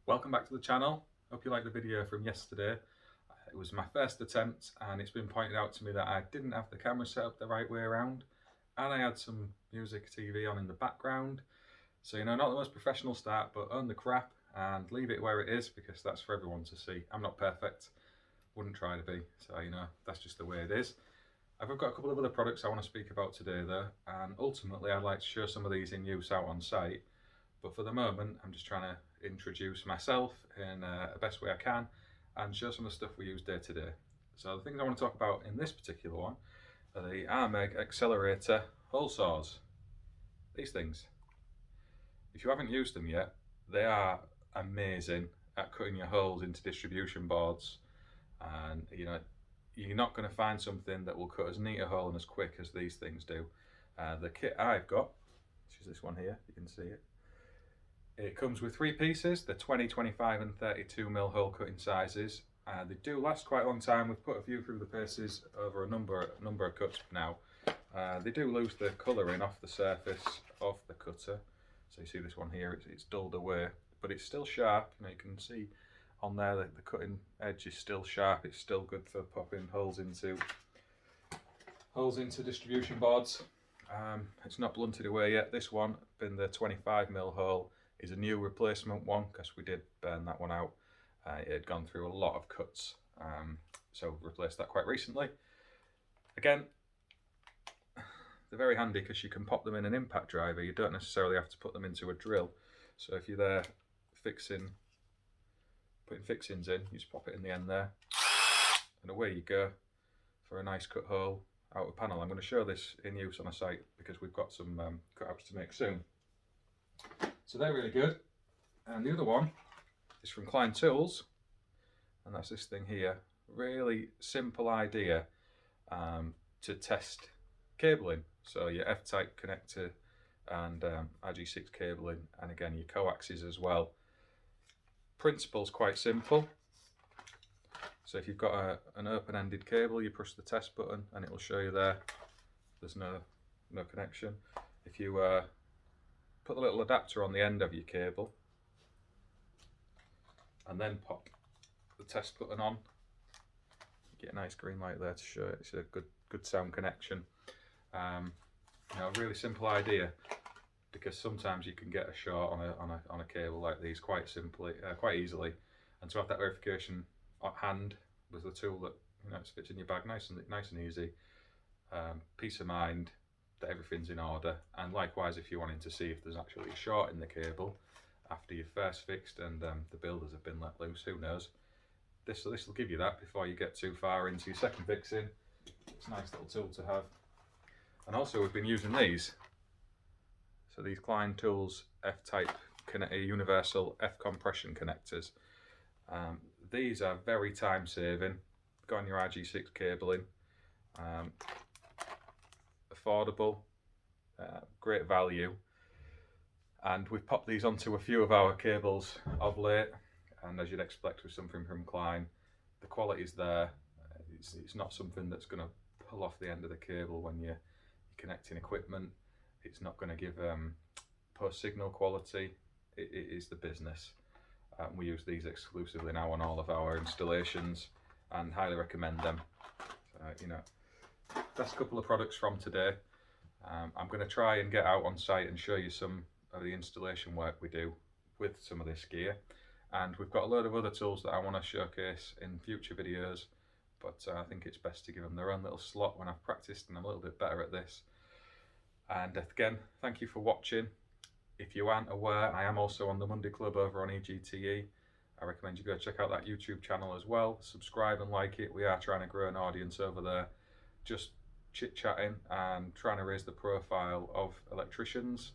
Welcome back to the channel. Hope you liked the video from yesterday. It was my first attempt and it's been pointed out to me that I didn't have the camera set up the right way around and I had some music TV on in the background. So, not the most professional start, but own the crap and leave it where it is because that's for everyone to see. I'm not perfect, wouldn't try to be, so that's just the way it is. I've got a couple of other products I want to speak about today though, and ultimately I'd like to show some of these in use out on site. But for the moment, I'm just trying to introduce myself in the best way I can and show some of the stuff we use day to day. So the things I want to talk about in this particular one are the Armeg Accelerator hole saws. These things, if you haven't used them yet, they are amazing at cutting your holes into distribution boards. And you're not going to find something that will cut as neat a hole and as quick as these things do. The kit I've got, which is this one here, you can see it. It comes with 3 pieces, the 20, 25 and 32mm hole cutting sizes. They do last quite a long time. We've put a few through the paces over a number of cuts now. They do lose the colouring off the surface of the cutter. So you see this one here, it's dulled away, but it's still sharp. You can see on there that the cutting edge is still sharp. It's still good for popping holes into distribution boards. It's not blunted away yet. This one, been the 25mm hole, is a new replacement one because we did burn that one out. It had gone through a lot of cuts, so replaced that quite recently. Again, they're very handy because you can pop them in an impact driver. You don't necessarily have to put them into a drill. So if you're there putting fixings in, you just pop it in the end there and away you go for a nice cut hole out of panel. I'm going to show this in use on a site because we've got some cutouts to make soon. So they're really good. And the other one is from Klein Tools, and that's this thing here. Really simple idea to test cabling. So your F-type connector and RG6 cabling, and again your coaxes as well. Principle's quite simple. So if you've got an open-ended cable, you push the test button and it will show you there's no connection. If you put the little adapter on the end of your cable and then pop the test button on, you get a nice green light there to show it's a good sound connection. Really simple idea, because sometimes you can get a short on a cable like these quite easily, and to have that verification at hand with the tool that fits in your bag nice and easy, peace of mind that everything's in order. And likewise, if you're wanting to see if there's actually a short in the cable after you've first fixed and the builders have been let loose, who knows, this will give you that before you get too far into your second fixing. It's a nice little tool to have. And also we've been using these. So these Klein Tools F-type universal F compression connectors. These are very time saving. Go on your RG6 cabling. Affordable, great value. And we've popped these onto a few of our cables of late. And as you'd expect with something from Klein, the quality's there. It's not something that's going to pull off the end of the cable when you're connecting equipment. It's not going to give post signal quality. It is the business. We use these exclusively now on all of our installations and highly recommend them. That's a couple of products from today. I'm going to try and get out on site and show you some of the installation work we do with some of this gear. And we've got a load of other tools that I want to showcase in future videos, but I think it's best to give them their own little slot when I've practiced and I'm a little bit better at this. And again, thank you for watching. If you aren't aware, I am also on the Monday Club over on EGTE. I recommend you go check out that YouTube channel as well. Subscribe and like it. We are trying to grow an audience over there. Just chit-chatting and trying to raise the profile of electricians.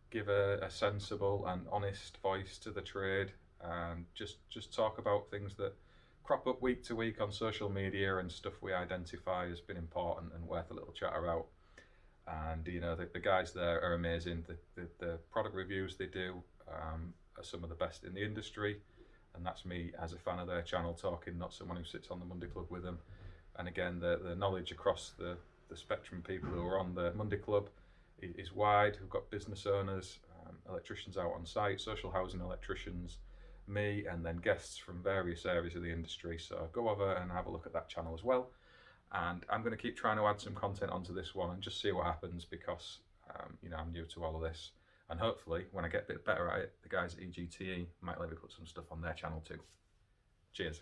Give a sensible and honest voice to the trade, and just talk about things that crop up week to week on social media and stuff we identify as being important and worth a little chat about. And the guys there are amazing. The product reviews they do are some of the best in the industry, and that's me as a fan of their channel talking, not someone who sits on the Monday Club with them. And again, the knowledge across the spectrum people who are on the Monday Club is wide. We've got business owners, electricians out on site, social housing electricians, me and then guests from various areas of the industry. So go over and have a look at that channel as well. And I'm going to keep trying to add some content onto this one and just see what happens, because you know, I'm new to all of this, and hopefully when I get a bit better at it, the guys at EGTE might let me put some stuff on their channel too. Cheers.